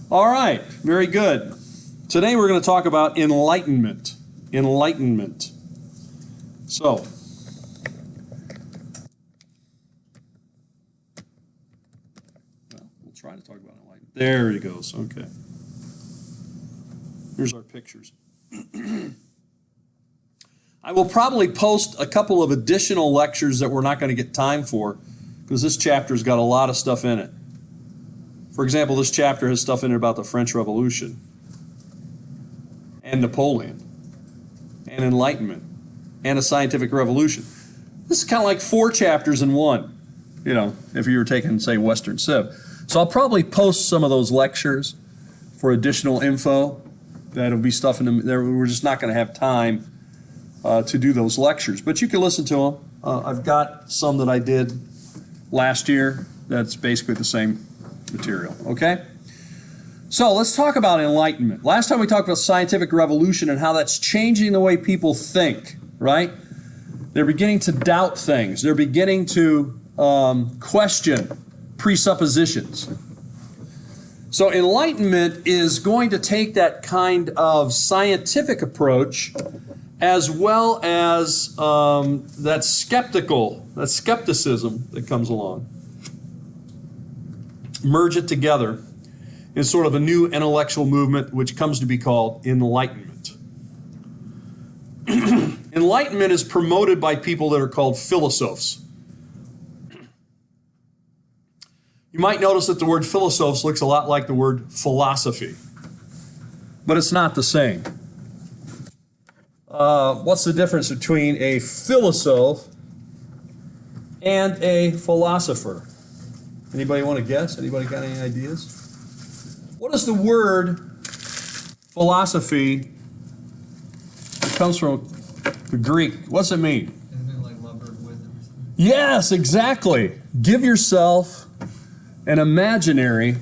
All right, very good. Today we're going to talk about enlightenment. Enlightenment. So, we'll try to talk about enlightenment. There he goes. Okay. Here's our pictures. I will probably post a couple of additional lectures that we're not going to get time for because this chapter's got a lot of stuff in it. For example, this chapter has stuff in it about the French Revolution and Napoleon and Enlightenment and a scientific revolution. This is kind of like 4 chapters in one, you know, if you were taking, say, Western Civ. So I'll probably post some of those lectures for additional info. That'll be stuff in there. We're just not going to have time to do those lectures, but you can listen to them. I've got some that I did last year. That's basically the same material, okay? So let's talk about enlightenment. Last time we talked about scientific revolution and how that's changing the way people think, right? They're beginning to doubt things. They're beginning to question presuppositions. So enlightenment is going to take that kind of scientific approach as well as that skepticism that comes along. Merge it together in sort of a new intellectual movement which comes to be called enlightenment. Enlightenment is promoted by people that are called philosophers. You might notice that the word philosophers looks a lot like the word philosophy, but it's not the same. What's the difference between a philosopher and a philosopher? Anybody want to guess? Anybody got any ideas? What is the word philosophy? It comes from the Greek. What's it mean? Isn't it like lover of wisdom or something? Yes, exactly. Give yourself an imaginary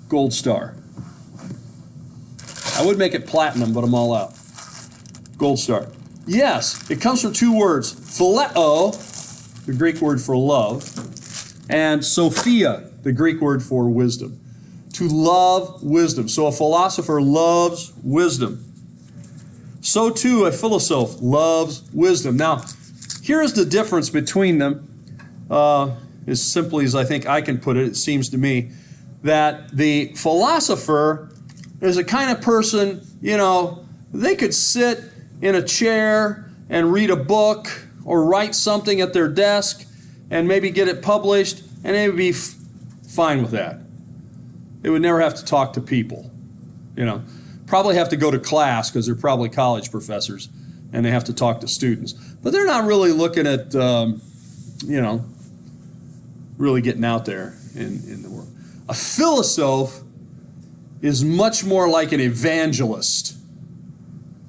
gold star. I would make it platinum, but I'm all out. Gold star. Yes, it comes from 2 words. Phileo, the Greek word for love, and Sophia, the Greek word for wisdom. To love wisdom. So a philosopher loves wisdom. So too a philosopher loves wisdom. Now, here's the difference between them. As simply as I think I can put it, it seems to me, that the philosopher is a kind of person, you know, they could sit in a chair and read a book or write something at their desk and maybe get it published, and they would be fine with that. They would never have to talk to people, you know. Probably have to go to class because they're probably college professors and they have to talk to students. But they're not really looking at, you know, really getting out there in the world. A philosopher is much more like an evangelist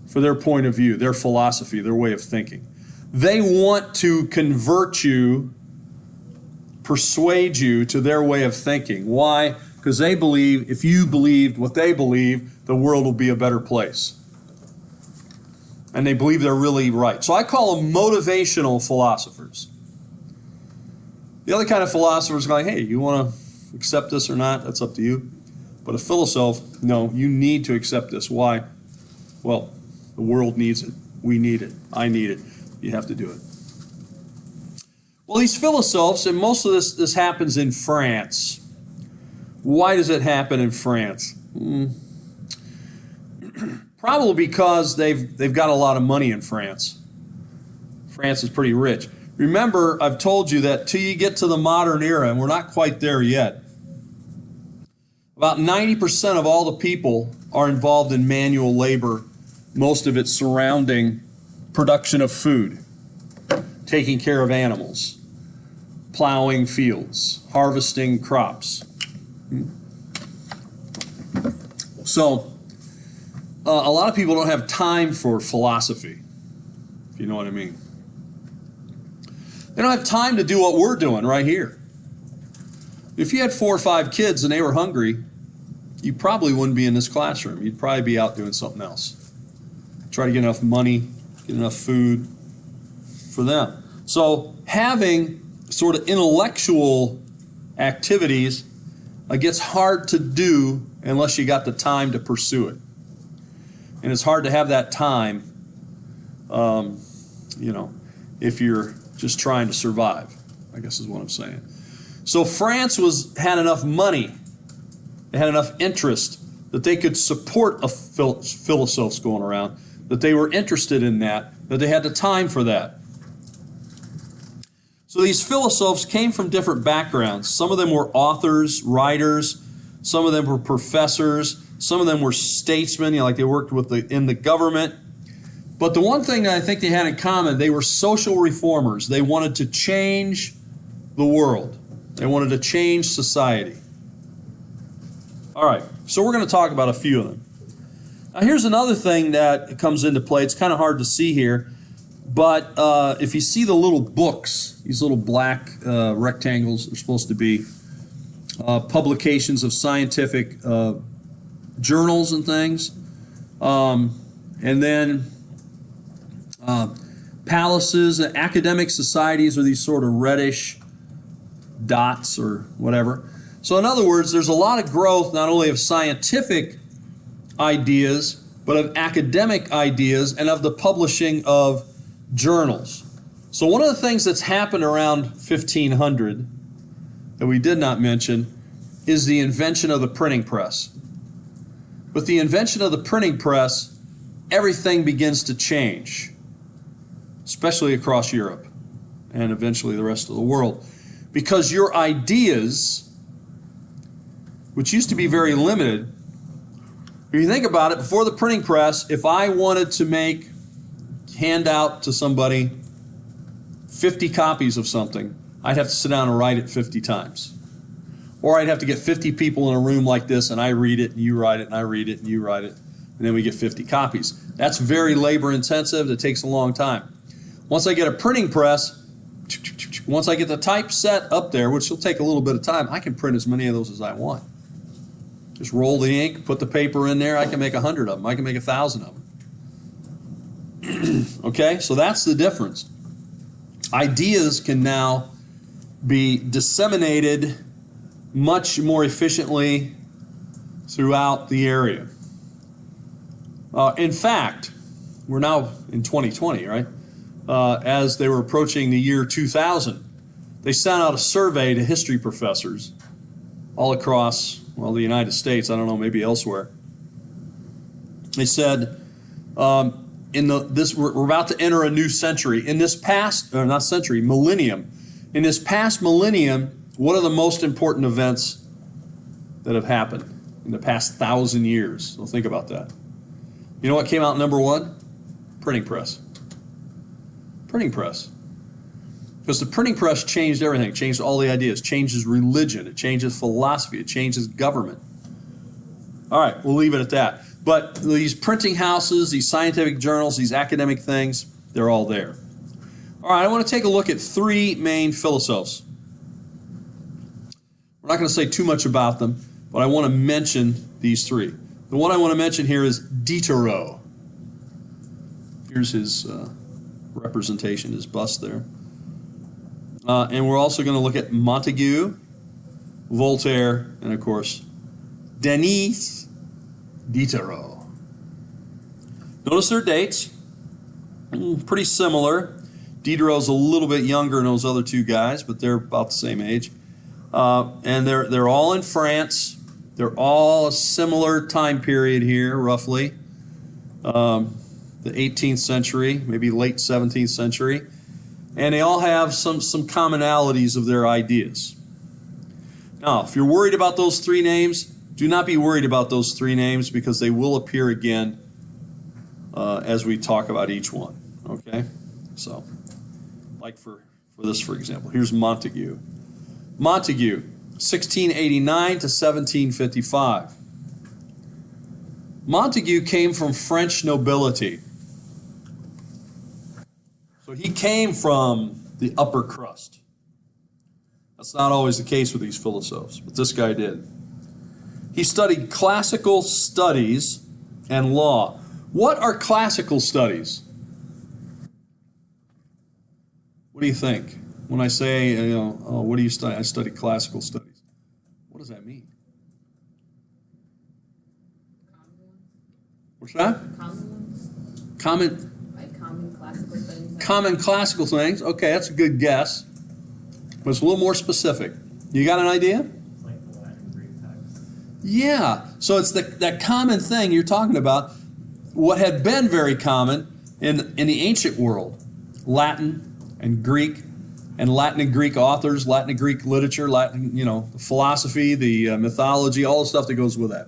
for their point of view, their philosophy, their way of thinking. They want to convert you, persuade you to their way of thinking. Why? Because they believe if you believed what they believe, the world will be a better place. And they believe they're really right. So I call them motivational philosophers. The other kind of philosophers are like, hey, you want to accept this or not? That's up to you. But a philosopher, no, you need to accept this. Why? Well, the world needs it. We need it. I need it. You have to do it. Well, these philosophers, and most of this happens in France. Why does it happen in France? Probably because they've got a lot of money in France. France is pretty rich. Remember, I've told you that till you get to the modern era, and we're not quite there yet, about 90% of all the people are involved in manual labor, most of it surrounding production of food, taking care of animals, plowing fields, harvesting crops. So, a lot of people don't have time for philosophy, if you know what I mean. They don't have time to do what we're doing right here. If you had 4 or 5 kids and they were hungry, you probably wouldn't be in this classroom. You'd probably be out doing something else. Try to get enough money, get enough food for them. So having sort of intellectual activities gets hard to do unless you got the time to pursue it. And it's hard to have that time, if you're just trying to survive, I guess is what I'm saying. So France had enough money, they had enough interest that they could support a philosophes going around, that they were interested in that they had the time for that. So these philosophes came from different backgrounds. Some of them were authors, writers, some of them were professors, some of them were statesmen, like they worked in the government. But the one thing that I think they had in common, they were social reformers. They wanted to change the world. They wanted to change society. All right, so we're going to talk about a few of them. Now here's another thing that comes into play. It's kind of hard to see here, but if you see the little books, these little black rectangles are supposed to be publications of scientific journals and things. And then palaces, academic societies are these sort of reddish dots or whatever. So in other words, there's a lot of growth not only of scientific ideas, but of academic ideas and of the publishing of journals. So one of the things that's happened around 1500 that we did not mention is the invention of the printing press. With the invention of the printing press, everything begins to change, especially across Europe and eventually the rest of the world. Because your ideas, which used to be very limited, if you think about it, before the printing press, if I wanted to hand out to somebody 50 copies of something, I'd have to sit down and write it 50 times. Or I'd have to get 50 people in a room like this, and I read it, and you write it, and I read it, and you write it, and then we get 50 copies. That's very labor intensive. It takes a long time. Once I get a printing press, once I get the typeset up there, which will take a little bit of time, I can print as many of those as I want. Just roll the ink, put the paper in there. I can make 100 of them. I can make 1,000 of them. Okay, so that's the difference. Ideas can now be disseminated much more efficiently throughout the area. In fact, we're now in 2020, right? As they were approaching the year 2000, they sent out a survey to history professors all across, the United States, I don't know, maybe elsewhere. They said, we're about to enter a new century. In this past, or not century, millennium. In this past millennium, what are the most important events that have happened in the past 1,000 years? So think about that. You know what came out number one? Printing press. Printing press. Because the printing press changed everything. It changed all the ideas. It changes religion. It changes philosophy. It changes government. All right, we'll leave it at that. But these printing houses, these scientific journals, these academic things, they're all there. All right, I want to take a look at three main philosophes. We're not going to say too much about them, but I want to mention these three. The one I want to mention here is Diderot. Here's his representation, his bust there. And we're also going to look at Montaigne, Voltaire, and of course, Denis Diderot. Notice their dates. Pretty similar. Diderot's a little bit younger than those other two guys, but they're about the same age. And they're all in France. They're all a similar time period here, roughly. The 18th century, maybe late 17th century. And they all have some commonalities of their ideas. Now, if you're worried about those three names, do not be worried about those three names because they will appear again as we talk about each one. Okay? So, like for this, for example, here's Montaigne. Montaigne, 1689 to 1755. Montaigne came from French nobility. So he came from the upper crust. That's not always the case with these philosophes, but this guy did. He studied classical studies and law. What are classical studies? What do you think? When I say, what do you study? I study classical studies. What does that mean? What's that? Common, Common, like common classical things. common classical things. Okay, that's a good guess. But it's a little more specific. You got an idea? It's like the Latin Greek text. Yeah. So it's that common thing you're talking about. What had been very common in the ancient world, Latin and Greek, and Latin and Greek authors, Latin and Greek literature, Latin, the philosophy, the mythology, all the stuff that goes with that.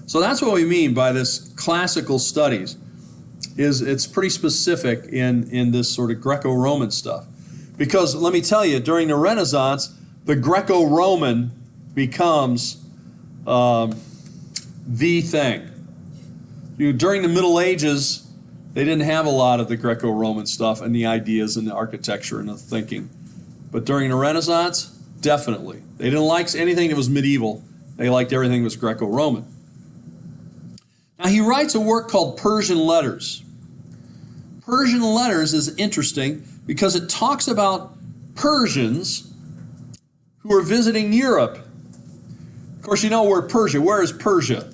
So that's what we mean by this classical studies. Is it's pretty specific in this sort of Greco-Roman stuff. Because let me tell you, during the Renaissance, the Greco-Roman becomes the thing. During the Middle Ages, they didn't have a lot of the Greco-Roman stuff and the ideas and the architecture and the thinking. But during the Renaissance, definitely. They didn't like anything that was medieval. They liked everything that was Greco-Roman. Now he writes a work called Persian Letters. Persian Letters is interesting because it talks about Persians who are visiting Europe. Of course, you know where is Persia?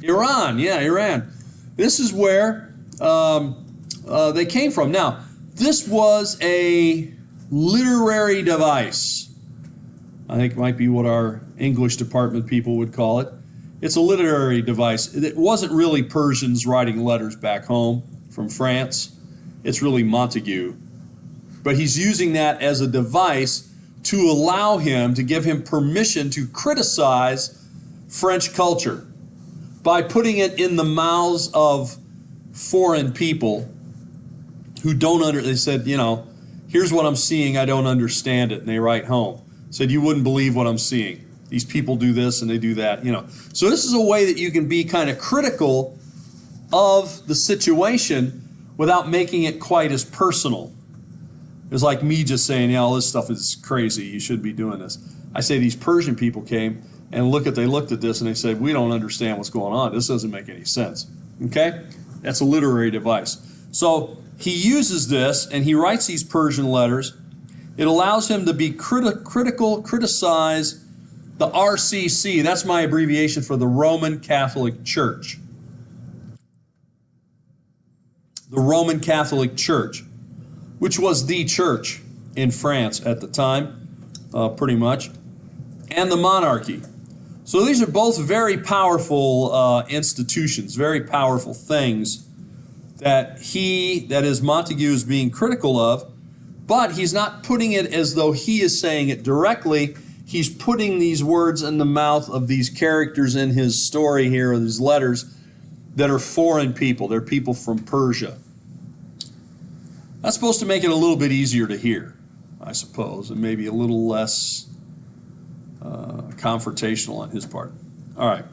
Iran, yeah, Iran. This is where they came from. Now, this was a literary device. I think it might be what our English department people would call it. It's a literary device. It wasn't really Persians writing letters back home from France. It's really Montague. But he's using that as a device to allow him, to give him permission to criticize French culture by putting it in the mouths of foreign people who they said, here's what I'm seeing, I don't understand it. And they write home. Said, you wouldn't believe what I'm seeing. These people do this and they do that, So this is a way that you can be kind of critical of the situation without making it quite as personal. It's like me just saying, all this stuff is crazy, you should be doing this. I say these Persian people came and they looked at this and they said, we don't understand what's going on. This doesn't make any sense. Okay? That's a literary device. So he uses this and he writes these Persian letters. It allows him to be critical, criticize the RCC. That's my abbreviation for the Roman Catholic Church. The Roman Catholic Church, which was the church in France at the time, pretty much, and the monarchy. So these are both very powerful institutions, very powerful things that Montague is being critical of, but he's not putting it as though he is saying it directly. He's putting these words in the mouth of these characters in his story here, or these letters, that are foreign people. They're people from Persia. That's supposed to make it a little bit easier to hear, I suppose, and maybe a little less confrontational on his part. All right,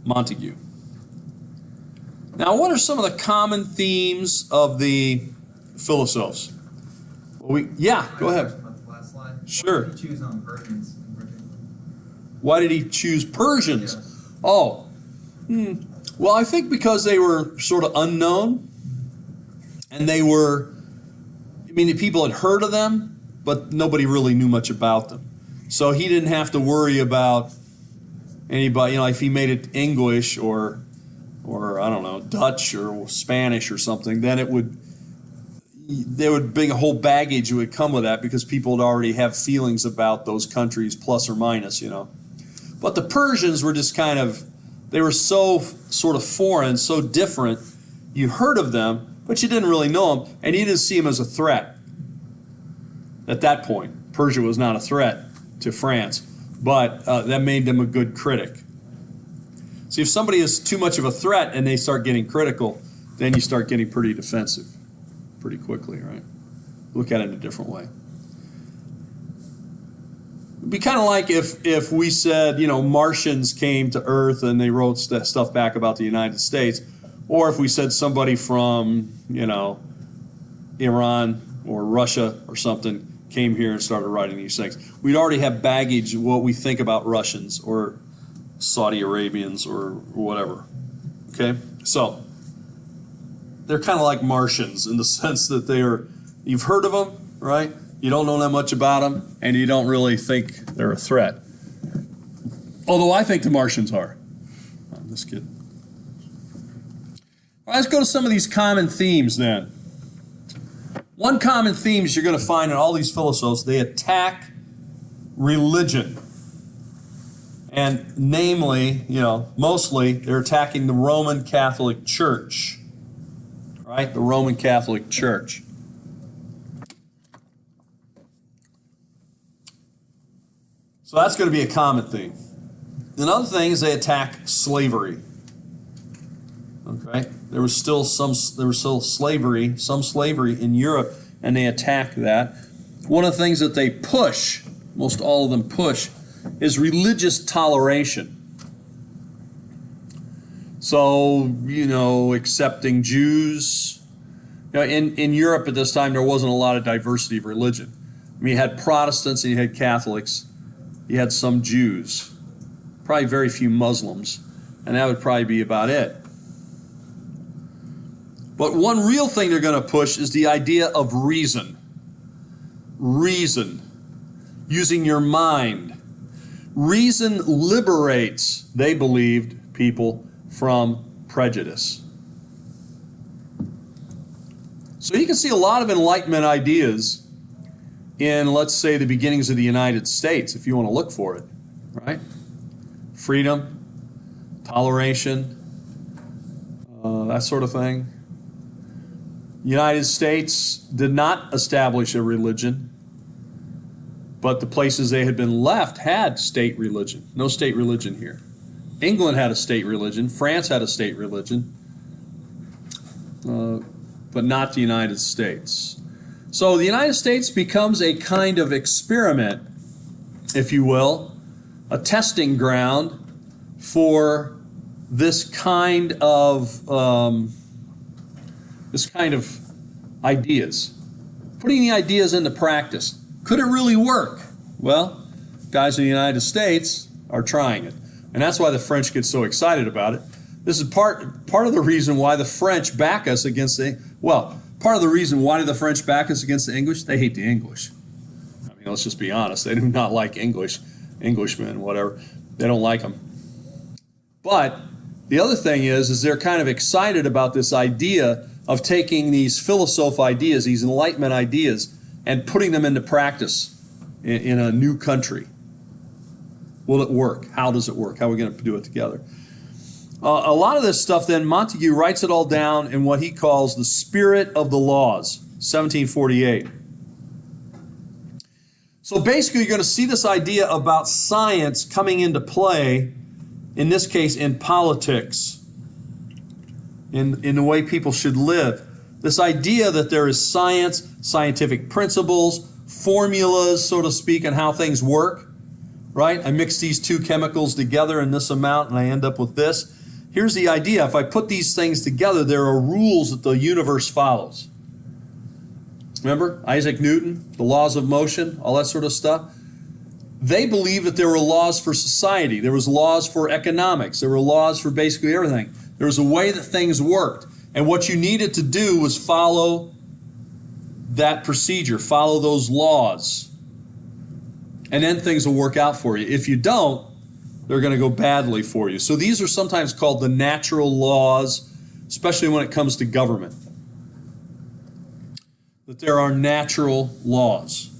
Montague. Now, what are some of the common themes of the philosophers? Well, go ahead. About the last slide. Sure. Why did he choose on Persians in particular? Why did he choose Persians? Yes. Oh, well, I think because they were sort of unknown, and people had heard of them, but nobody really knew much about them. So he didn't have to worry about anybody, if he made it English or I don't know, Dutch or Spanish or something, then there would be a whole baggage that would come with that because people would already have feelings about those countries, plus or minus, But the Persians were just they were so sort of foreign, so different. You heard of them, but you didn't really know them, and you didn't see them as a threat. At that point, Persia was not a threat to France, but that made them a good critic. See, if somebody is too much of a threat and they start getting critical, then you start getting pretty defensive pretty quickly, right? Look at it in a different way. It'd be kind of like if we said, Martians came to Earth and they wrote stuff back about the United States, or if we said somebody from, Iran or Russia or something came here and started writing these things. We'd already have baggage of what we think about Russians or Saudi Arabians or whatever. Okay? So, they're kind of like Martians in the sense that you've heard of them, right? You don't know that much about them, and you don't really think they're a threat. Although I think the Martians are. I'm just kidding. All right, let's go to some of these common themes then. One common theme is you're going to find in all these philosophes, they attack religion. And namely, mostly they're attacking the Roman Catholic Church. Right? The Roman Catholic Church. So that's going to be a common theme. Another thing is they attack slavery. Okay? There was still some slavery in Europe, and they attack that. One of the things that they push, most all of them push, is religious toleration. So, accepting Jews. In Europe at this time, there wasn't a lot of diversity of religion. I mean, you had Protestants and you had Catholics. You had some Jews. Probably very few Muslims. And that would probably be about it. But one real thing they're going to push is the idea of reason. Reason. Using your mind. Reason liberates, they believed, people from prejudice. So you can see a lot of Enlightenment ideas in, let's say, the beginnings of the United States, if you want to look for it, right? Freedom, toleration, that sort of thing. The United States did not establish a religion, but the places they had been left had state religion. No state religion here. England had a state religion. France had a state religion, but not the United States. So the United States becomes a kind of experiment, if you will, a testing ground for this kind of ideas. Putting the ideas into practice. Could it really work? Well, guys in the United States are trying it. And that's why the French get so excited about it. This is part of the reason why the French back us against part of the reason why do the French back us against the English? They hate the English. I mean, let's just be honest. They do not like Englishmen, whatever. They don't like them. But the other thing is they're kind of excited about this idea of taking these philosoph ideas, these Enlightenment ideas, and putting them into practice in a new country. Will it work? How does it work? How are we going to do it together? A lot of this stuff then, Montague writes it all down in what he calls the Spirit of the Laws, 1748. So basically you're going to see this idea about science coming into play, in this case in politics, in the way people should live. This idea that there is science, scientific principles, formulas, so to speak, and how things work. Right? I mix these two chemicals together in this amount and I end up with this. Here's the idea. If I put these things together, there are rules that the universe follows. Remember? Isaac Newton, the laws of motion, all that sort of stuff. They believed that there were laws for society. There was laws for economics. There were laws for basically everything. There was a way that things worked. And what you needed to do was follow that procedure, follow those laws. And then things will work out for you. If you don't, they're going to go badly for you. So these are sometimes called the natural laws, especially when it comes to government. That there are natural laws.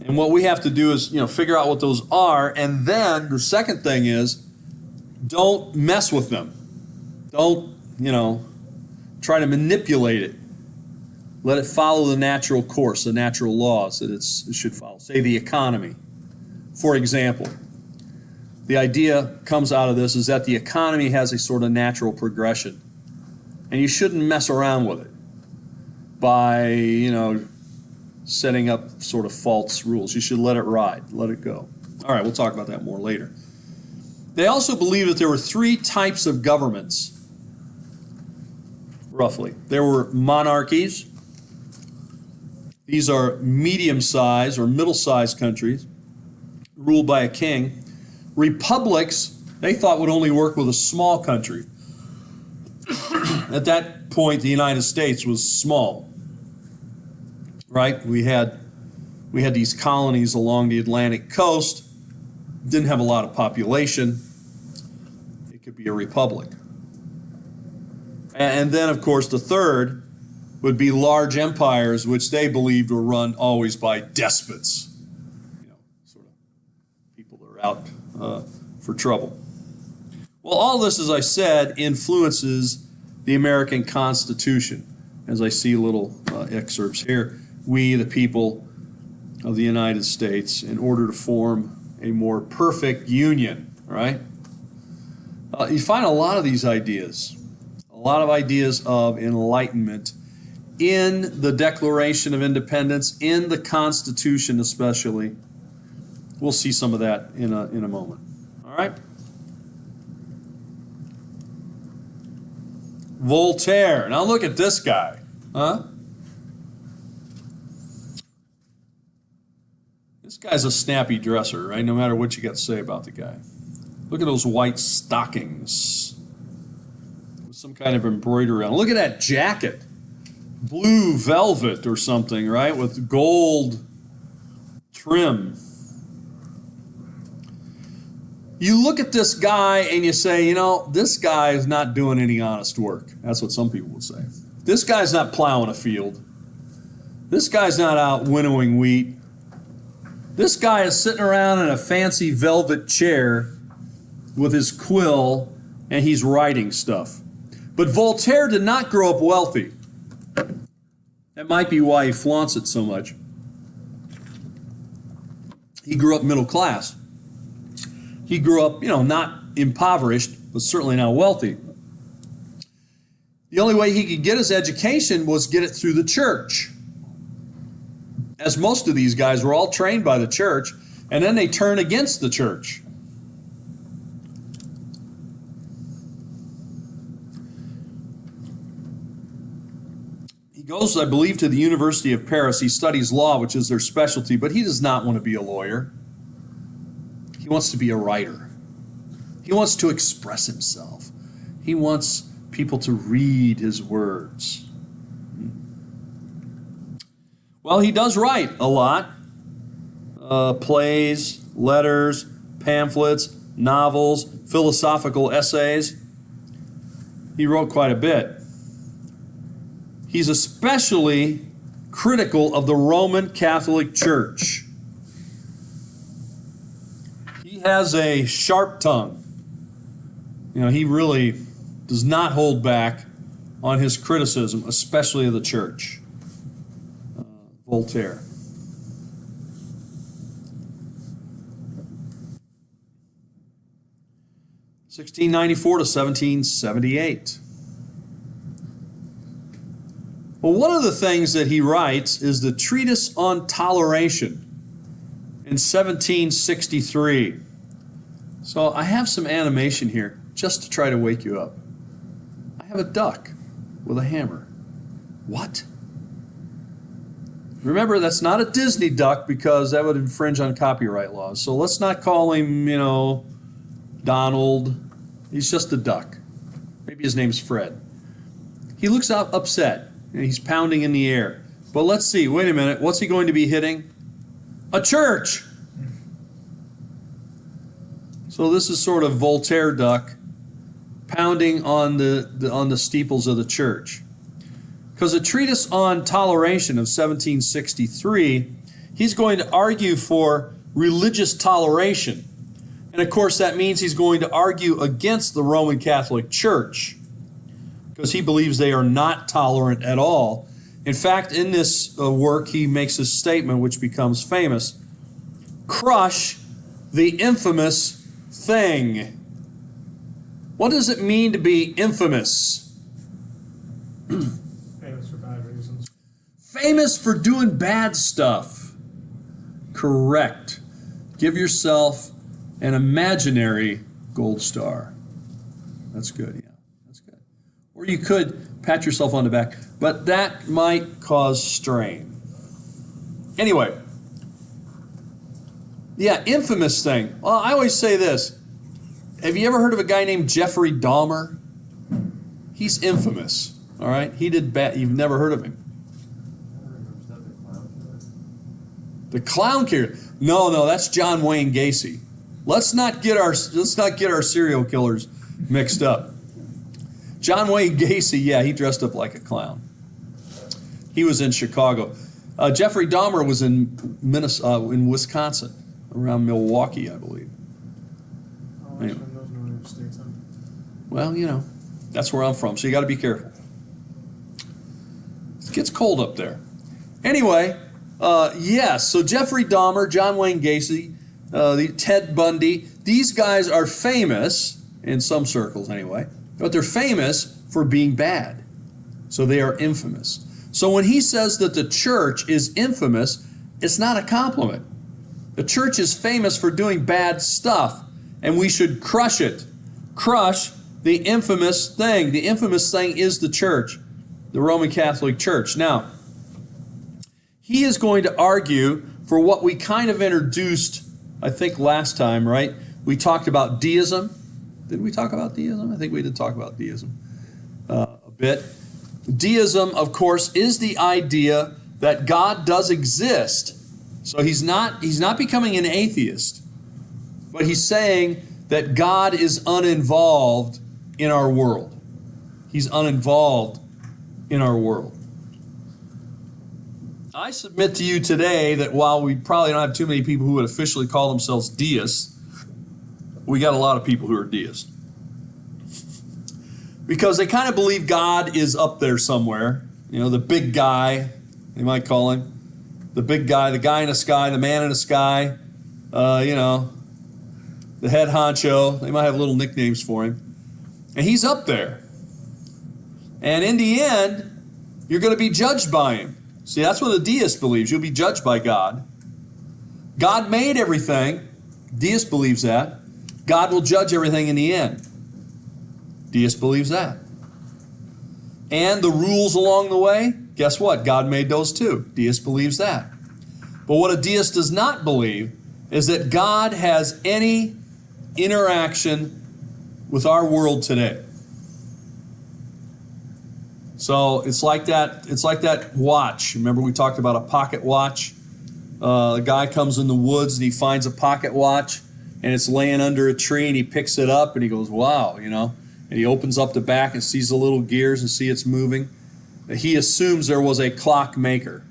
And what we have to do is, figure out what those are. And then the second thing is, don't mess with them. Don't, try to manipulate it. Let it follow the natural course, the natural laws that it should follow. Say the economy. For example, the idea comes out of this is that the economy has a sort of natural progression. And you shouldn't mess around with it by, setting up sort of false rules. You should let it ride, let it go. All right, we'll talk about that more later. They also believe that there were three types of governments, roughly. There were monarchies. These are medium-sized or middle-sized countries ruled by a king. Republics, they thought would only work with a small country. At that point, the United States was small, right? We had these colonies along the Atlantic coast, didn't have a lot of population. It could be a republic. And then, of course, the third would be large empires, which they believed were run always by despots. Sort of people that are out for trouble. Well, all this, as I said, influences the American Constitution. As I see little excerpts here, we, the people of the United States, in order to form a more perfect union, right? You find a lot of these ideas, a lot of ideas of enlightenment in the Declaration of Independence, in the Constitution especially. We'll see some of that in a moment. All right? Voltaire. Now look at this guy. Huh? This guy's a snappy dresser, right? No matter what you got to say about the guy. Look at those white stockings with some kind of embroidery on. Look at that jacket. Blue velvet or something, right? With gold trim. You look at this guy and you say, you know, this guy is not doing any honest work. That's what some people would say. This guy's not plowing a field. This guy's not out winnowing wheat. This guy is sitting around in a fancy velvet chair with his quill and he's writing stuff. But Voltaire did not grow up wealthy. That might be why he flaunts it so much. He grew up middle class. He grew up, not impoverished, but certainly not wealthy. The only way he could get his education was get it through the church. As most of these guys were all trained by the church, and then they turn against the church. He goes, I believe, to the University of Paris. He studies law, which is their specialty, but he does not want to be a lawyer. He wants to be a writer. He wants to express himself. He wants people to read his words. Well, he does write a lot. Plays, letters, pamphlets, novels, philosophical essays. He wrote quite a bit. He's especially critical of the Roman Catholic Church. He has a sharp tongue. He really does not hold back on his criticism, especially of the church. Voltaire. (1694 to 1778). Well, one of the things that he writes is the Treatise on Toleration in 1763. So I have some animation here just to try to wake you up. I have a duck with a hammer. What? Remember, that's not a Disney duck because that would infringe on copyright laws. So let's not call him, Donald. He's just a duck. Maybe his name's Fred. He looks upset and he's pounding in the air. But let's see, wait a minute, what's he going to be hitting? A church! So this is sort of Voltaire duck pounding on the steeples of the church. Because a treatise on toleration of 1763, he's going to argue for religious toleration. And of course that means he's going to argue against the Roman Catholic Church, because he believes they are not tolerant at all. In fact, in this work, he makes a statement which becomes famous: crush the infamous thing. What does it mean to be infamous? Famous for bad reasons. Famous for doing bad stuff. Correct. Give yourself an imaginary gold star. That's good, yeah. That's good. Or you could pat yourself on the back, but that might cause strain. Anyway. Yeah, infamous thing. Well, I always say this. Have you ever heard of a guy named Jeffrey Dahmer? He's infamous, all right? He did bad. You've never heard of him. The clown killer. No, that's John Wayne Gacy. Let's not get our serial killers mixed up. John Wayne Gacy, yeah, he dressed up like a clown. He was in Chicago. Jeffrey Dahmer was in Wisconsin, around Milwaukee, I believe. Oh, Anyway. those northern states, huh? Well, you know, that's where I'm from, so you got to be careful. It gets cold up there. Anyway, yes, so Jeffrey Dahmer, John Wayne Gacy, Ted Bundy, these guys are famous, in some circles anyway, but they're famous for being bad. So they are infamous. So when he says that the church is infamous, it's not a compliment. The church is famous for doing bad stuff, and we should crush it. Crush the infamous thing. The infamous thing is the church, the Roman Catholic Church. Now, he is going to argue for what we kind of introduced, I think, last time, right? We talked about deism. Did we talk about deism? I think we did talk about deism a bit. Deism, of course, is the idea that God does exist. So he's not becoming an atheist, but he's saying that God is uninvolved in our world. He's uninvolved in our world. I submit to you today that while we probably don't have too many people who would officially call themselves deists, we got a lot of people who are deists. Because they kind of believe God is up there somewhere. You know, the big guy, they might call him. The big guy, the guy in the sky, the man in the sky, you know, the head honcho. They might have little nicknames for him. And he's up there. And in the end, you're going to be judged by him. See, that's what a deist believes. You'll be judged by God. God made everything. Deist believes that. God will judge everything in the end. Deist believes that. And the rules along the way, guess what? God made those too. Deist believes that. But what a deist does not believe is that God has any interaction with our world today. So it's like that watch. Remember we talked about a pocket watch? The guy comes in the woods and he finds a pocket watch and it's laying under a tree and he picks it up and he goes, wow, you know. And he opens up the back and sees the little gears and see it's moving. He assumes there was a clock maker.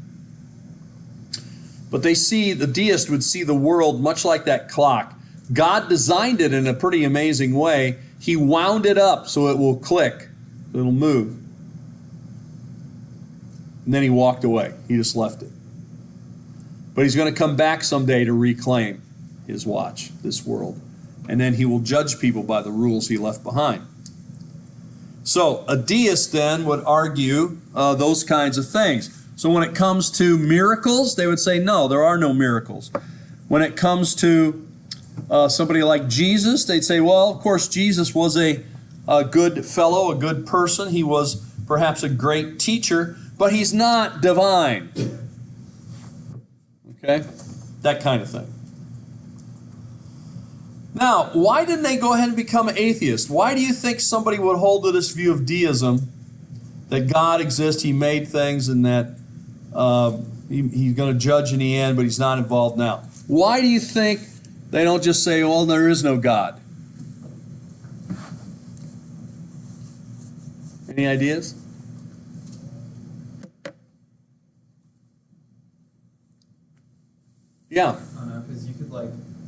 But the deist would see the world much like that clock. God designed it in a pretty amazing way. He wound it up so it will click, it'll move. And then he walked away. He just left it. But he's going to come back someday to reclaim his watch, this world. And then he will judge people by the rules he left behind. So a deist then would argue those kinds of things. So when it comes to miracles, they would say, no, there are no miracles. When it comes to somebody like Jesus, they'd say, well, of course, Jesus was a good fellow, a good person. He was perhaps a great teacher, but he's not divine. Okay? That kind of thing. Now, why didn't they go ahead and become atheists? Why do you think somebody would hold to this view of deism, that God exists, he made things, and that he's going to judge in the end, but he's not involved now? Why do you think they don't just say, well, there is no God? Any ideas? Yeah. I don't know, because you could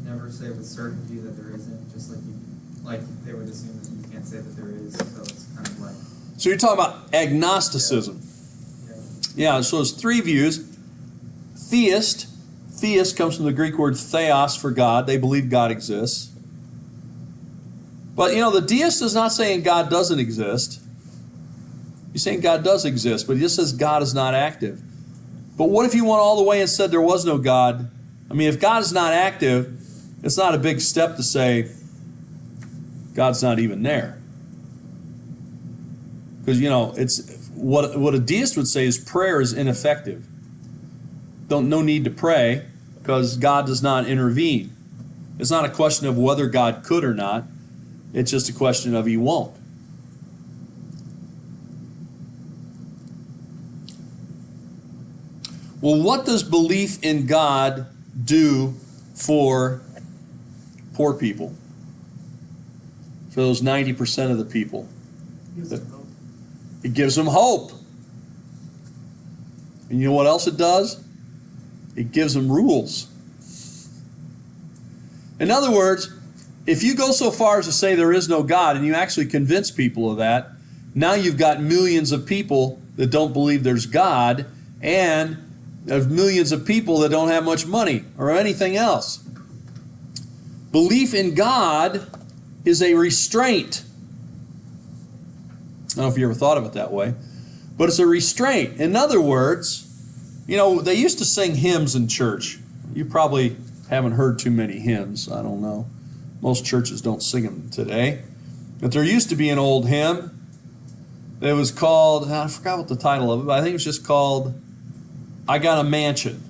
never say with certainty that there isn't, just like they would assume that you can't say that there is, so it's kind of like. So you're talking about agnosticism. Yeah, so there's three views. Theist. Theist comes from the Greek word theos for God. They believe God exists. But you know, the deist is not saying God doesn't exist. He's saying God does exist, but he just says God is not active. But what if you went all the way and said there was no God? I mean, if God is not active, it's not a big step to say God's not even there. Because, you know, it's what a deist would say is prayer is ineffective. No need to pray because God does not intervene. It's not a question of whether God could or not. It's just a question of he won't. Well, what does belief in God do for poor people? for those 90% of the people. Gives them hope. It gives them hope. And you know what else it does? It gives them rules. In other words, if you go so far as to say there is no God and you actually convince people of that, now you've got millions of people that don't believe there's God, and there's millions of people that don't have much money or anything else. Belief in God is a restraint. I don't know if you ever thought of it that way, but it's a restraint. In other words, you know, they used to sing hymns in church. You probably haven't heard too many hymns. I don't know. Most churches don't sing them today. But there used to be an old hymn that was called, I forgot what the title of it, but I think it was just called, I Got a Mansion.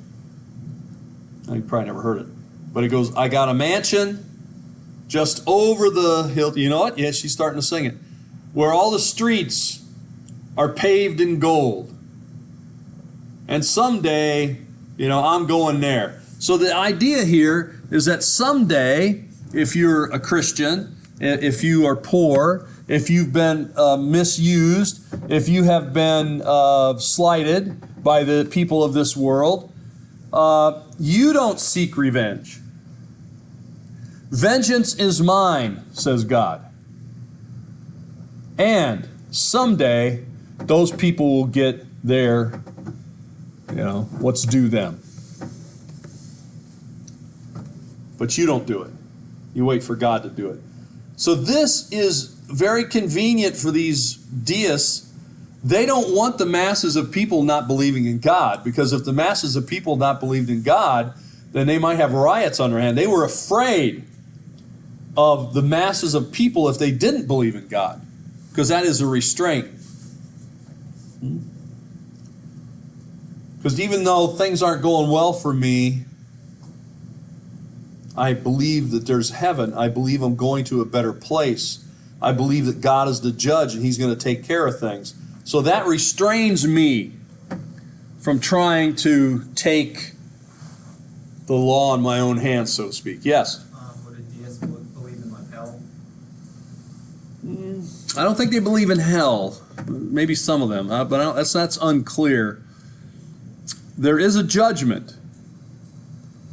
You probably never heard it. But it goes, I got a mansion just over the hill. You know what? Yeah, she's starting to sing it. Where all the streets are paved in gold. And someday, you know, I'm going there. So the idea here is that someday, if you're a Christian, if you are poor, if you've been misused, if you have been slighted by the people of this world, you don't seek revenge. Vengeance is mine, says God. And someday, those people will get their, you know, what's due them. But you don't do it. You wait for God to do it. So this is very convenient for these deists. They don't want the masses of people not believing in God, because if the masses of people not believed in God, then they might have riots on their hand. They were afraid of the masses of people if they didn't believe in God, because that is a restraint. Because even though things aren't going well for me, I believe that there's heaven. I believe I'm going to a better place. I believe that God is the judge and He's going to take care of things. So that restrains me from trying to take the law in my own hands, so to speak. Yes? Would a deist believe in like hell? I don't think they believe in hell. Maybe some of them, but that's unclear. There is a judgment.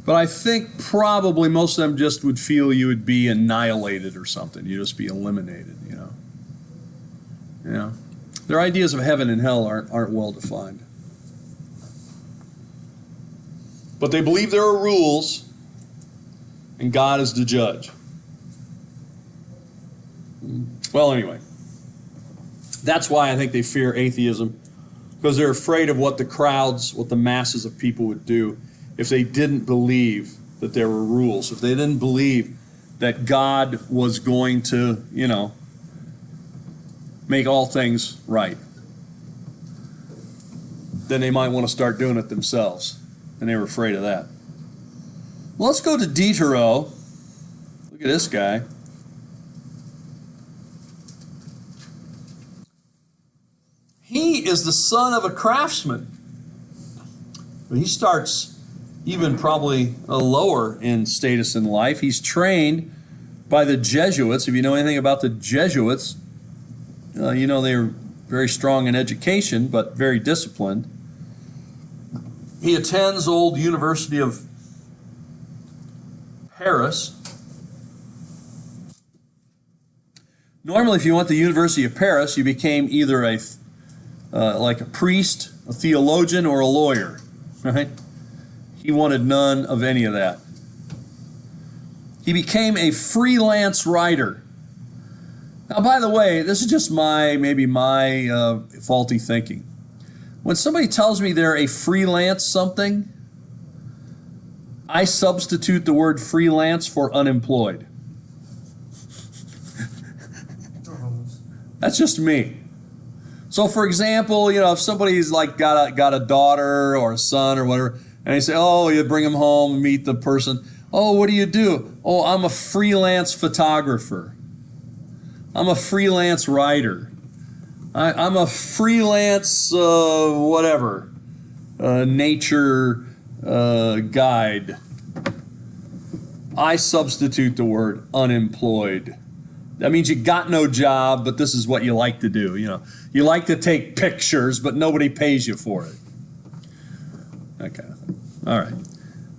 But I think probably most of them just would feel you would be annihilated or something. You'd just be eliminated, you know. Yeah. Their ideas of heaven and hell aren't well defined. But they believe there are rules, and God is the judge. Well, anyway. That's why I think they fear atheism, because they're afraid of what the crowds, what the masses of people would do if they didn't believe that there were rules, if they didn't believe that God was going to, you know, make all things right. Then they might want to start doing it themselves, and they were afraid of that. Well, let's go to Diderot. Look at this guy. He is the son of a craftsman. But he starts even probably lower in status in life. He's trained by the Jesuits. If you know anything about the Jesuits, you know they were very strong in education, but very disciplined. He attends Old University of Paris. Normally, if you went to the University of Paris, you became either like a priest, a theologian, or a lawyer, right? He wanted none of any of that. He became a freelance writer. Now, by the way, this is just maybe my faulty thinking. When somebody tells me they're a freelance something, I substitute the word freelance for unemployed. That's just me. So, for example, you know, if somebody's like got a daughter or a son or whatever, and they say, oh, you bring them home and meet the person. Oh, what do you do? Oh, I'm a freelance photographer. I'm a freelance writer. I'm a freelance whatever, nature guide. I substitute the word unemployed That means you got no job, but this is what you like to do. You know, you like to take pictures, but nobody pays you for it. That kind of thing. All right.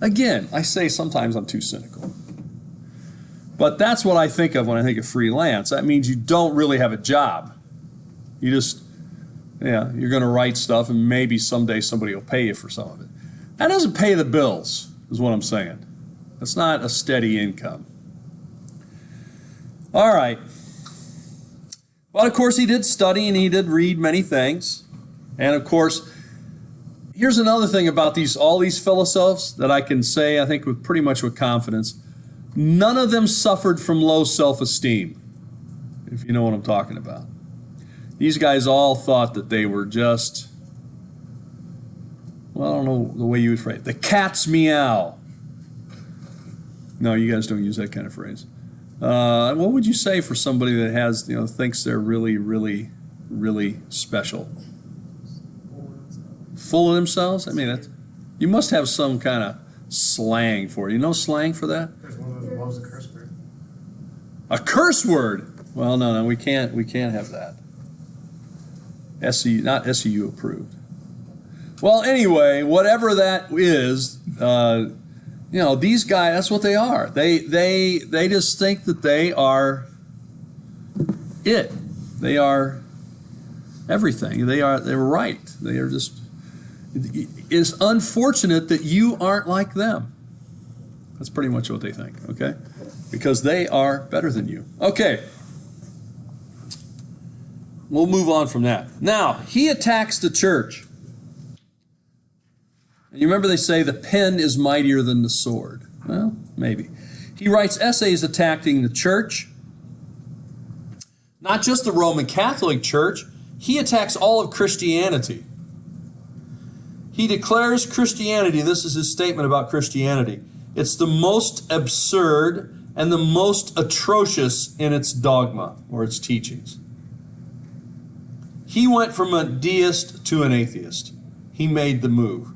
Again, I say sometimes I'm too cynical. But that's what I think of when I think of freelance. That means you don't really have a job. You just, yeah, you're going to write stuff and maybe someday somebody will pay you for some of it. That doesn't pay the bills, is what I'm saying. That's not a steady income. All right. Well, of course, he did study and he did read many things. And of course, here's another thing about all these philosophers that I can say, I think, with pretty much with confidence. None of them suffered from low self-esteem, if you know what I'm talking about. These guys all thought that they were just, well, I don't know the way you would phrase it. The cat's meow. No, you guys don't use that kind of phrase. What would you say for somebody that has, thinks they're really, really, really special? Full of themselves? I mean, you must have some kind of slang for it. You know slang for that? There's one that involves a curse word. A curse word? Well, no, we can't have that. Not SEU approved. Well, anyway, whatever that is, these guys, that's what they are. They just think that they are it. They are everything. They're right. They are just. It's unfortunate that you aren't like them. That's pretty much what they think, okay? Because they are better than you. Okay. We'll move on from that. Now, he attacks the church. And you remember they say the pen is mightier than the sword. Well, maybe. He writes essays attacking the church. Not just the Roman Catholic Church. He attacks all of Christianity. He declares Christianity, this is his statement about Christianity, it's the most absurd and the most atrocious in its dogma or its teachings. He went from a deist to an atheist. He made the move.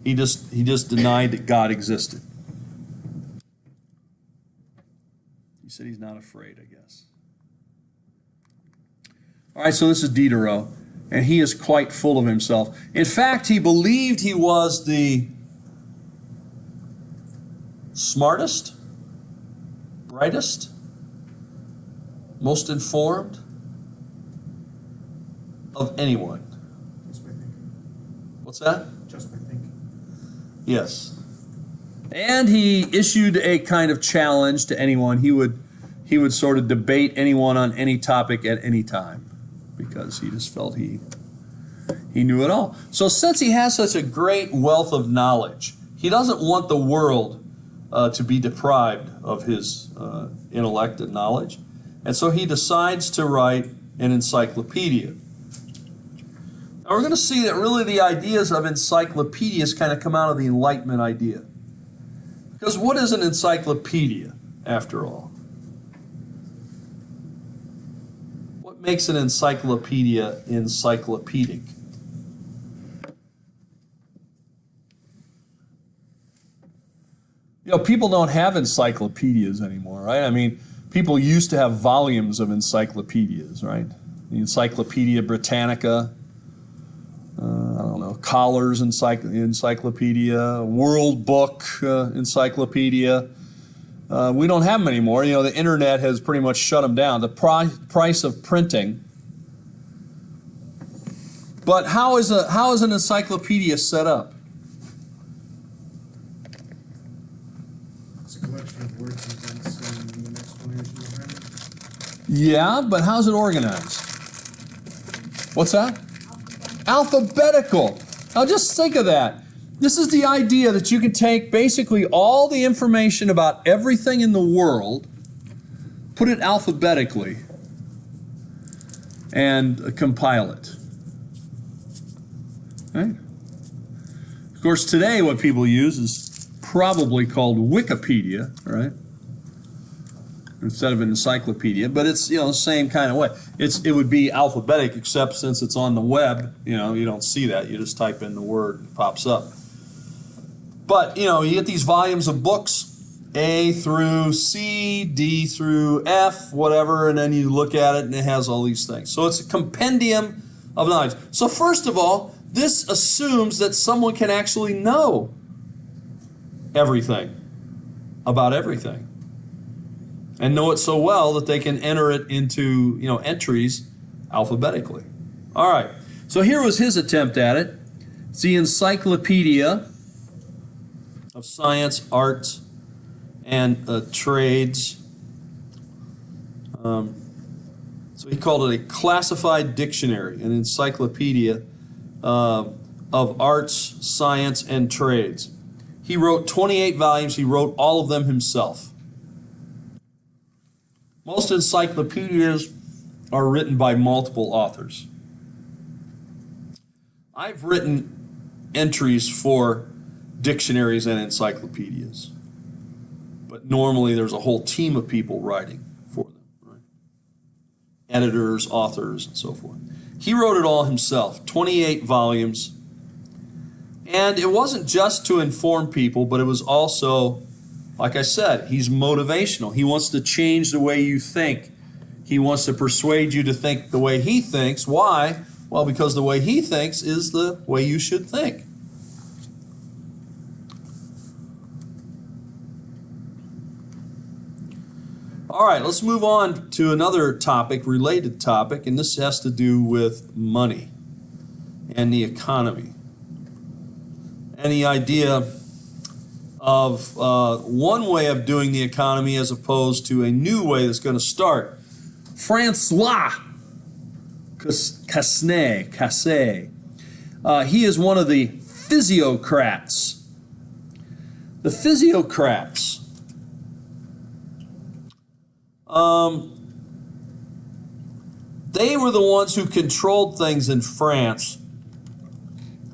He just denied that God existed. He said he's not afraid, I guess. All right, so this is Diderot. And he is quite full of himself. In fact, he believed he was the smartest, brightest, most informed of anyone. Just by thinking. What's that? Just by thinking. Yes. And he issued a kind of challenge to anyone. He would sort of debate anyone on any topic at any time, because he just felt he knew it all. So since he has such a great wealth of knowledge, he doesn't want the world to be deprived of his intellect and knowledge. And so he decides to write an encyclopedia. Now we're going to see that really the ideas of encyclopedias kind of come out of the Enlightenment idea. Because what is an encyclopedia, after all? What makes an encyclopedia encyclopedic? People don't have encyclopedias anymore, right? I mean, people used to have volumes of encyclopedias, right? The Encyclopedia Britannica, I don't know, Collar's Encyclopedia, World Book Encyclopedia. We don't have them anymore. The internet has pretty much shut them down. The price of printing. But how is an encyclopedia set up? It's a collection of words, events, and an explanation behind it. Yeah, but how's it organized? What's that? Alphabetical. Now just think of that. This is the idea that you can take basically all the information about everything in the world, put it alphabetically, and compile it. Right? Of course, today what people use is probably called Wikipedia, right? Instead of an encyclopedia, but it's the same kind of way. It would be alphabetic, except since it's on the web, you don't see that. You just type in the word, it pops up. But you get these volumes of books, A through C, D through F, whatever, and then you look at it and it has all these things. So it's a compendium of knowledge. So first of all, this assumes that someone can actually know everything about everything and know it so well that they can enter it into, entries alphabetically. All right, so here was his attempt at it. It's the Encyclopedia of Science, Arts, and Trades. So he called it a classified dictionary, an encyclopedia of arts, science, and trades. He wrote 28 volumes. He wrote all of them himself. Most encyclopedias are written by multiple authors. I've written entries for dictionaries and encyclopedias, but normally there's a whole team of people writing for them, right? Editors, authors, and so forth. He wrote it all himself, 28 volumes. And it wasn't just to inform people, but it was also, like I said, he's motivational. He wants to change the way you think. He wants to persuade you to think the way he thinks. Why? Well, because the way he thinks is the way you should think. All right, let's move on to another topic, related topic, and this has to do with money and the economy. And the idea of one way of doing the economy as opposed to a new way that's going to start. Francois Cassé. He is one of the physiocrats. The physiocrats. They were the ones who controlled things in France.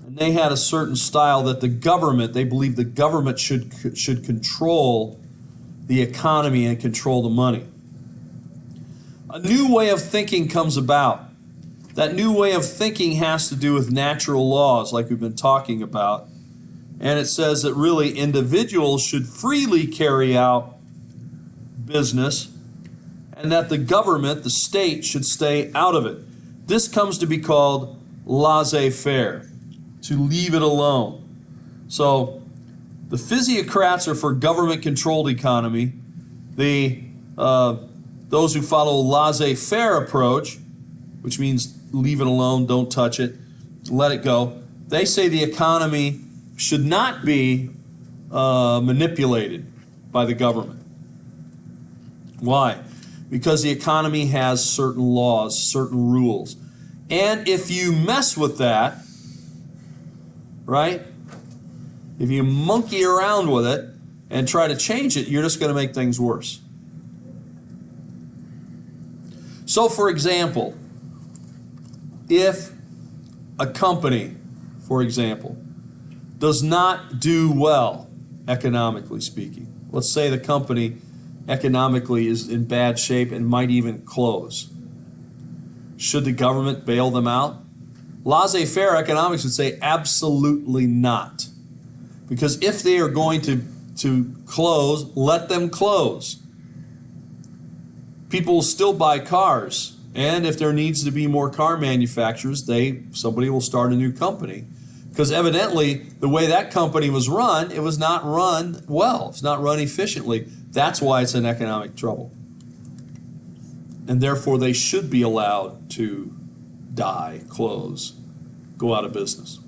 And they had a certain style that the government, they believed the government should control the economy and control the money. A new way of thinking comes about. That new way of thinking has to do with natural laws, like we've been talking about. And it says that really individuals should freely carry out business and that the government, the state, should stay out of it. This comes to be called laissez-faire, to leave it alone. So the physiocrats are for government-controlled economy. Those who follow laissez-faire approach, which means leave it alone, don't touch it, let it go, they say the economy should not be manipulated by the government. Why? Because the economy has certain laws, certain rules. And if you mess with that, right, if you monkey around with it and try to change it, you're just going to make things worse. So, for example, if a company, for example, does not do well, economically speaking, let's say the company economically is in bad shape and might even close, should the government bail them out? Laissez-faire economics would say absolutely not. Because if they are going to close, let them close. People will still buy cars, and if there needs to be more car manufacturers, somebody will start a new company. Because evidently, the way that company was run, it was not run well. It's not run efficiently. That's why it's in economic trouble. And therefore, they should be allowed to die, close, go out of business.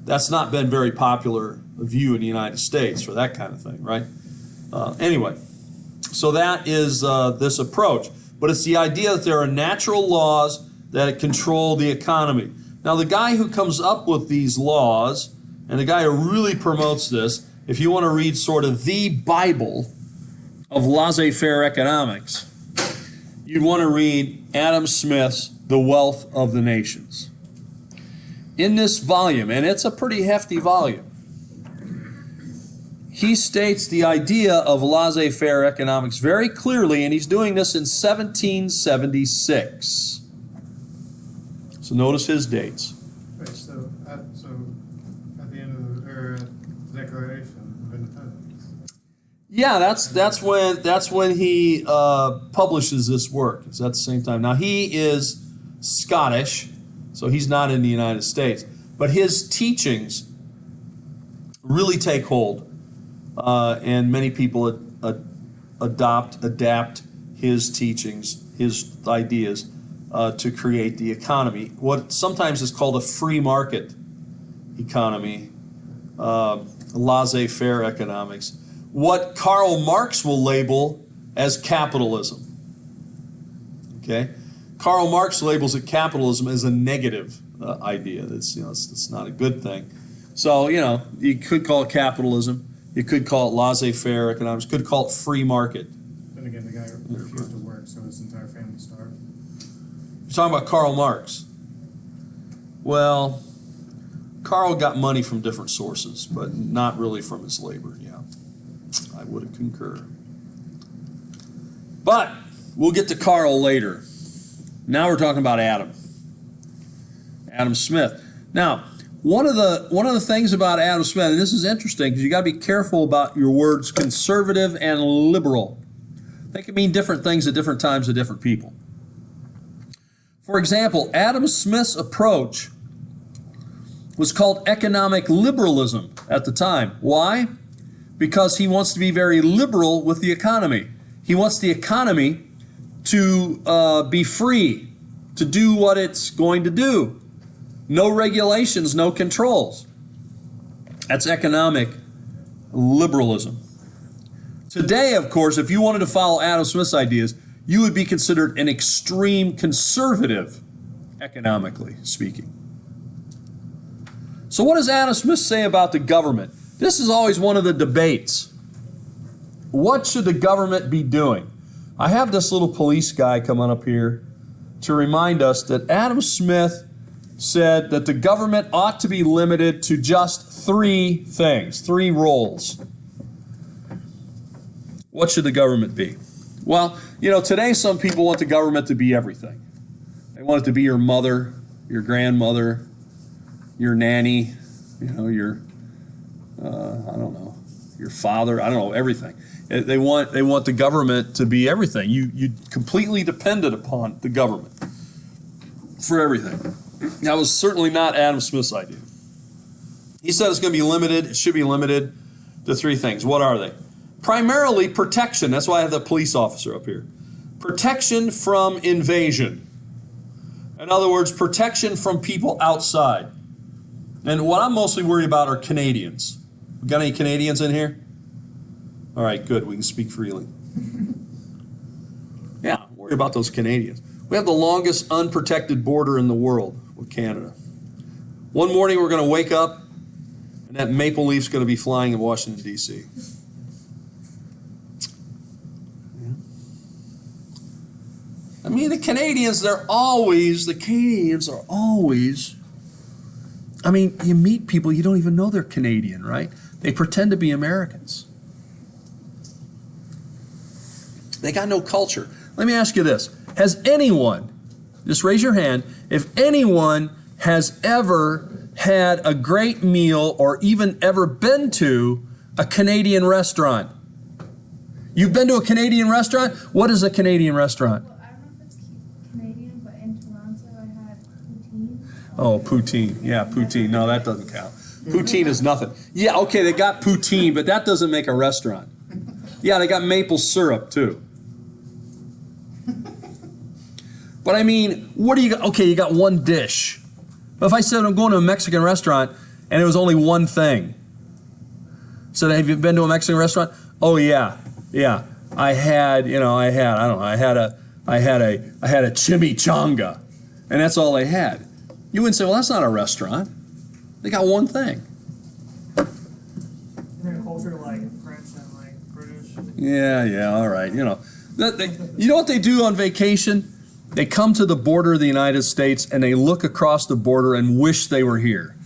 That's not been very popular view in the United States for that kind of thing, right? Anyway, so that is this approach. But it's the idea that there are natural laws that control the economy. Now, the guy who comes up with these laws, and the guy who really promotes this, if you want to read sort of the Bible of laissez-faire economics, you'd want to read Adam Smith's The Wealth of the Nations. In this volume, and it's a pretty hefty volume, he states the idea of laissez-faire economics very clearly, and he's doing this in 1776. So notice his dates. Right, so at the end of the Declaration of Independence. Yeah, that's when he publishes this work. It's at the same time. Now he is Scottish, so he's not in the United States, but his teachings really take hold, and many people adapt his teachings, his ideas, to create the economy. What sometimes is called a free market economy, laissez-faire economics. What Karl Marx will label as capitalism. Okay, Karl Marx labels it capitalism as a negative idea. That's it's not a good thing. So you could call it capitalism. You could call it laissez-faire economics. Could call it free market. Then again, the guy refused to work, so his entire family starved. You're talking about Karl Marx. Well, Karl got money from different sources, but not really from his labor. Yeah, I would concur. But we'll get to Karl later. Now we're talking about Adam Smith. Now, one of the things about Adam Smith, and this is interesting because you got to be careful about your words conservative and liberal. They can mean different things at different times to different people. For example, Adam Smith's approach was called economic liberalism at the time. Why? Because he wants to be very liberal with the economy. He wants the economy to be free, to do what it's going to do. No regulations, no controls. That's economic liberalism. Today, of course, if you wanted to follow Adam Smith's ideas, you would be considered an extreme conservative, economically speaking. So what does Adam Smith say about the government? This is always one of the debates. What should the government be doing? I have this little police guy coming up here to remind us that Adam Smith said that the government ought to be limited to just three things, three roles. What should the government be? Well, today some people want the government to be everything. They want it to be your mother, your grandmother, your nanny, your, I don't know, your father, I don't know, everything. They want the government to be everything. You completely dependent upon the government for everything. That was certainly not Adam Smith's idea. He said it's going to be limited, it should be limited to three things. What are they? Primarily protection. That's why I have the police officer up here. Protection from invasion. In other words, protection from people outside. And what I'm mostly worried about are Canadians. We got any Canadians in here? All right, good. We can speak freely. Yeah, worry about those Canadians. We have the longest unprotected border in the world with Canada. One morning we're going to wake up and that maple leaf's going to be flying in Washington, D.C. I mean, the Canadians are always, I mean, you meet people, you don't even know they're Canadian, right? They pretend to be Americans. They got no culture. Let me ask you this. Has anyone, just raise your hand, if anyone has ever had a great meal or even ever been to a Canadian restaurant? You've been to a Canadian restaurant? What is a Canadian restaurant? Well, I don't know if it's Canadian, but in Toronto I had poutine. Oh, poutine. Yeah, poutine. No, that doesn't count. Poutine is nothing. Yeah, okay, they got poutine, but that doesn't make a restaurant. Yeah, they got maple syrup too. But I mean, what do you got? Okay, you got one dish. But if I said I'm going to a Mexican restaurant and it was only one thing. So have you been to a Mexican restaurant? Oh yeah. I had a chimichanga. And that's all they had. You wouldn't say, well, that's not a restaurant. They got one thing. Isn't a culture like French and like British? Yeah, all right. You know what they do on vacation? They come to the border of the United States and they look across the border and wish they were here.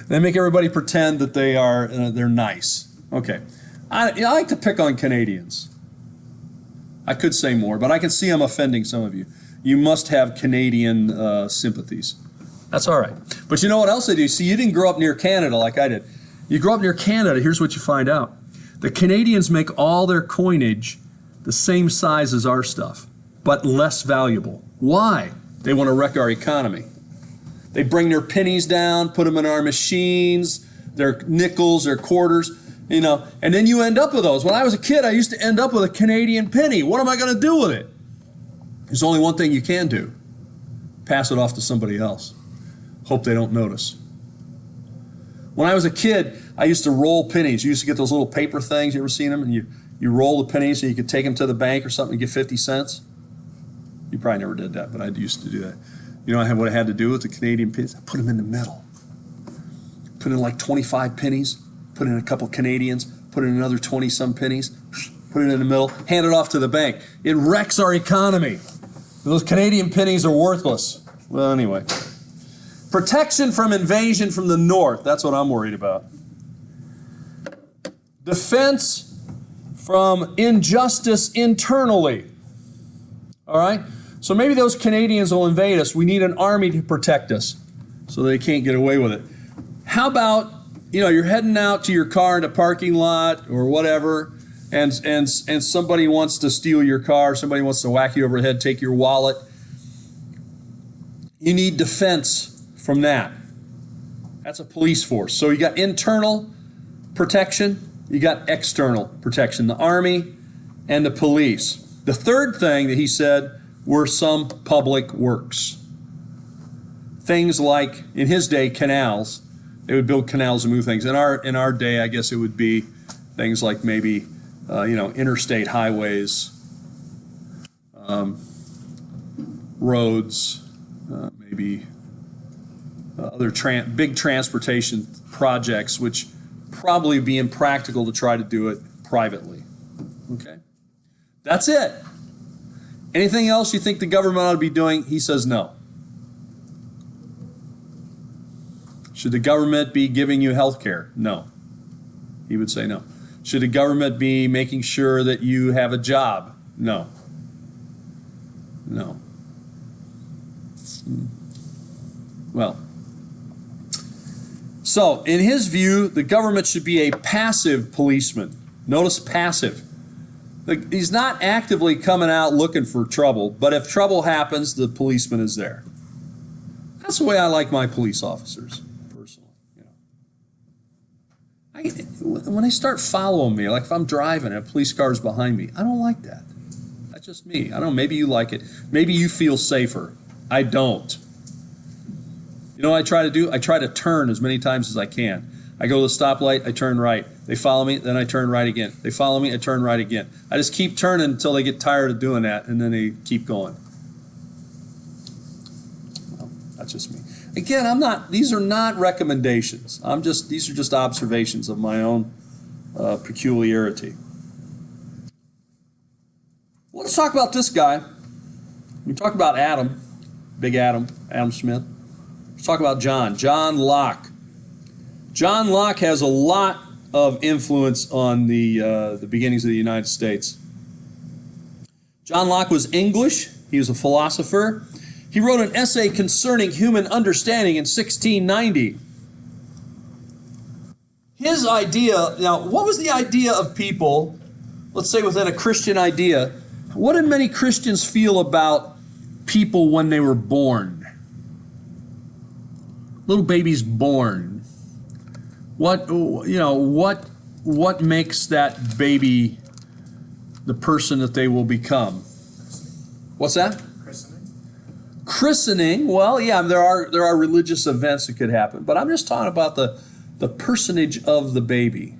They make everybody pretend that they're nice. Okay. I like to pick on Canadians. I could say more, but I can see I'm offending some of you. You must have Canadian sympathies. That's all right. But you know what else they do? See, you didn't grow up near Canada like I did. You grow up near Canada, here's what you find out. The Canadians make all their coinage the same size as our stuff, but less valuable. Why? They want to wreck our economy. They bring their pennies down, put them in our machines, their nickels, their quarters, you know, and then you end up with those. When I was a kid, I used to end up with a Canadian penny. What am I going to do with it? There's only one thing you can do. Pass it off to somebody else. Hope they don't notice. When I was a kid, I used to roll pennies. You used to get those little paper things. You ever seen them? And you roll the pennies and you could take them to the bank or something and get 50 cents. You probably never did that, but I used to do that. You know what I had to do with the Canadian pennies? I put them in the middle. Put in like 25 pennies, put in a couple Canadians, put in another 20-some pennies, put it in the middle, hand it off to the bank. It wrecks our economy. Those Canadian pennies are worthless. Well, anyway. Protection from invasion from the north. That's what I'm worried about. Defense from injustice internally. All right? So maybe those Canadians will invade us. We need an army to protect us so they can't get away with it. How about, you know, you're heading out to your car in a parking lot or whatever, and somebody wants to steal your car, somebody wants to whack you over the head, take your wallet. You need defense from that. That's a police force. So you got internal protection, you got external protection, the army and the police. The third thing that he said were some public works. Things like, in his day, canals. They would build canals and move things. In our day, I guess it would be things like maybe, interstate highways, roads, maybe other big transportation projects, which probably be impractical to try to do it privately. Okay? That's it. Anything else you think the government ought to be doing? He says no. Should the government be giving you health care? No. He would say no. Should the government be making sure that you have a job? No. No. Well, so in his view, the government should be a passive policeman. Notice passive. He's not actively coming out looking for trouble, but if trouble happens, the policeman is there. That's the way I like my police officers, personally. When they start following me, like if I'm driving and a police car is behind me, I don't like that. That's just me. I don't know, maybe you like it. Maybe you feel safer. I don't. You know what I try to do? I try to turn as many times as I can. I go to the stoplight, I turn right. They follow me, then I turn right again. They follow me, I turn right again. I just keep turning until they get tired of doing that, and then they keep going. Well, that's just me. Again, these are not recommendations. These are just observations of my own peculiarity. Let's talk about this guy. We talk about Adam, Big Adam Smith. Let's talk about John Locke. John Locke has a lot of influence on the beginnings of the United States. John Locke was English. He was a philosopher. He wrote an essay concerning human understanding in 1690. His idea, now, what was the idea of people, let's say within a Christian idea, what did many Christians feel about people when they were born? Little babies born. What makes that baby the person that they will become? What's that? Christening. Well, yeah, there are religious events that could happen, but I'm just talking about the personage of the baby.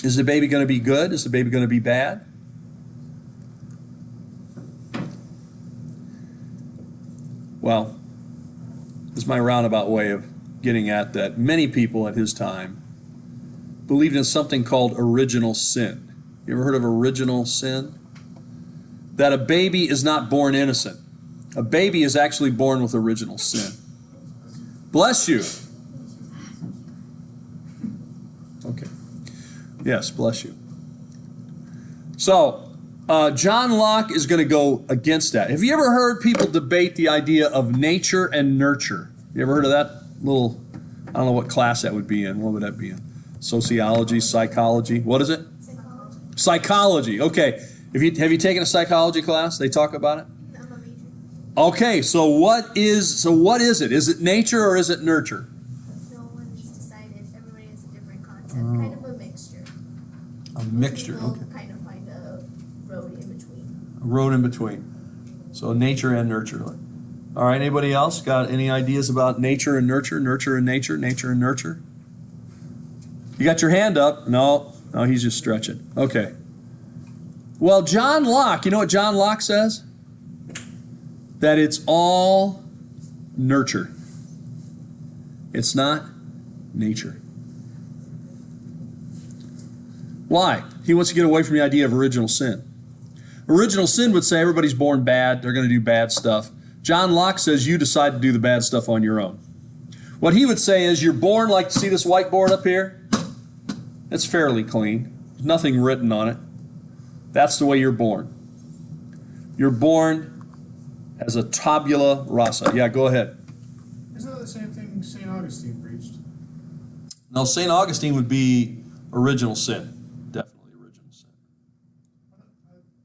Is the baby going to be good? Is the baby going to be bad? Well, this is my roundabout way of getting at that many people at his time believed in something called original sin. You ever heard of original sin? That a baby is not born innocent. A baby is actually born with original sin. Bless you. Okay. Yes, bless you. So, John Locke is going to go against that. Have you ever heard people debate the idea of nature and nurture? You ever heard of that little I don't know what class that would be in. What would that be in? Sociology, psychology. What is it? Psychology. Psychology. Okay. Have you taken a psychology class? They talk about it? I'm a major. Okay, so what is it? Is it nature or is it nurture? No one has decided. Everybody has a different concept. Kind of a mixture. A mixture, People okay. kind of find a road in between. A road in between. So nature and nurture. All right, anybody else got any ideas about nature and nurture? Nurture and nature, nature and nurture? You got your hand up? No, he's just stretching. Okay. Well, John Locke, you know what John Locke says? That it's all nurture. It's not nature. Why? He wants to get away from the idea of original sin. Original sin would say everybody's born bad, they're going to do bad stuff. John Locke says you decide to do the bad stuff on your own. What he would say is you're born, like, see this whiteboard up here? It's fairly clean. There's nothing written on it. That's the way you're born. You're born as a tabula rasa. Yeah, go ahead. Isn't that the same thing St. Augustine preached? No, St. Augustine would be original sin. Definitely original sin.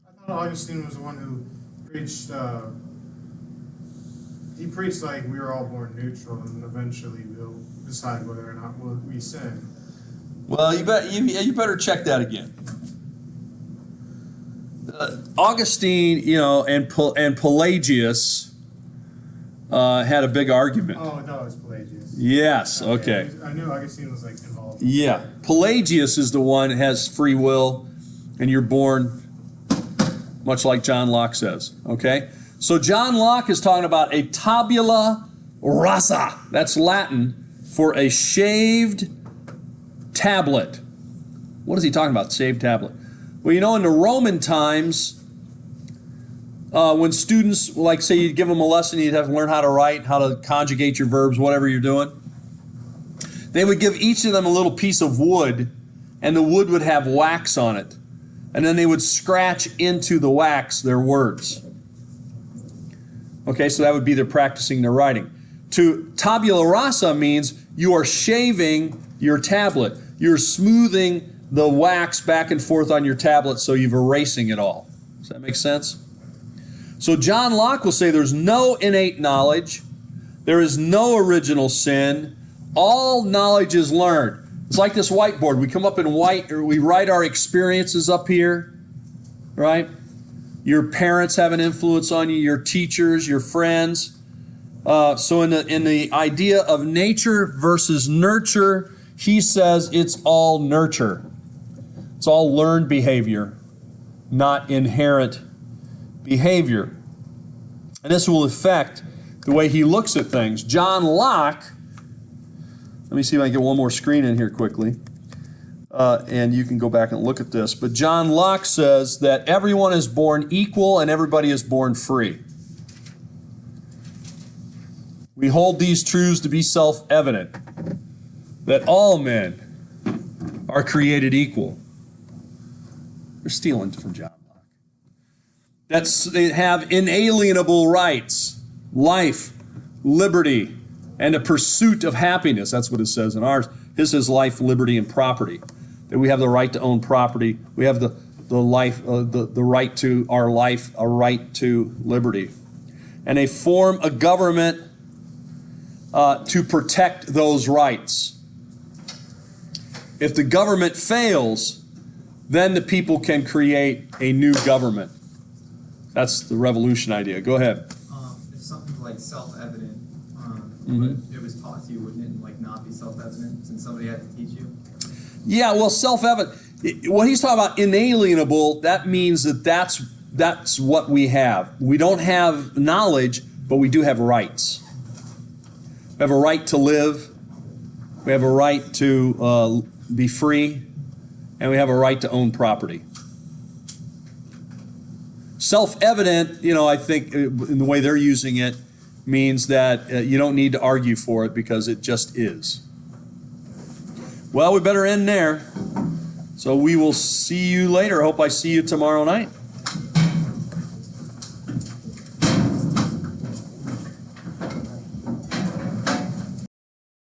I thought Augustine was the one who preached, he preached like we were all born neutral and eventually we'll decide whether or not we sin. Well, you better check that again. Augustine, and Pelagius had a big argument. Oh, no, it's Pelagius. Yes, okay. I knew Augustine was like involved. Yeah, Pelagius is the one that has free will, and you're born much like John Locke says, okay? So John Locke is talking about a tabula rasa. That's Latin for a shaved tablet. What is he talking about, shaved tablet? Well, in the Roman times, when students, like, say you'd give them a lesson, you'd have to learn how to write, how to conjugate your verbs, whatever you're doing. They would give each of them a little piece of wood, and the wood would have wax on it. And then they would scratch into the wax their words. Okay, so that would be their practicing their writing. To tabula rasa means you are shaving your tablet. You're smoothing the wax back and forth on your tablet, so you're erasing it all. Does that make sense? So John Locke will say there's no innate knowledge. There is no original sin. All knowledge is learned. It's like this whiteboard. We come up in white, or we write our experiences up here, right? Your parents have an influence on you, your teachers, your friends. So in the idea of nature versus nurture, he says it's all nurture. It's all learned behavior, not inherent behavior. And this will affect the way he looks at things. John Locke, let me see if I can get one more screen in here quickly. And you can go back and look at this. But John Locke says that everyone is born equal and everybody is born free. We hold these truths to be self-evident, that all men are created equal. They're stealing from John Locke. They have inalienable rights, life, liberty, and a pursuit of happiness. That's what it says in ours. His is life, liberty, and property. That we have the right to own property. We have the right to our life, a right to liberty. And they form a government to protect those rights. If the government fails, then the people can create a new government. That's the revolution idea. Go ahead. If something's like self-evident, but it was taught to you, wouldn't it like not be self-evident since somebody had to teach you? Yeah, well, self-evident. What he's talking about, inalienable, that means that's what we have. We don't have knowledge, but we do have rights. We have a right to live. We have a right to be free. And we have a right to own property. Self-evident, I think in the way they're using it, means that you don't need to argue for it because it just is. Well, we better end there. So we will see you later. I hope I see you tomorrow night.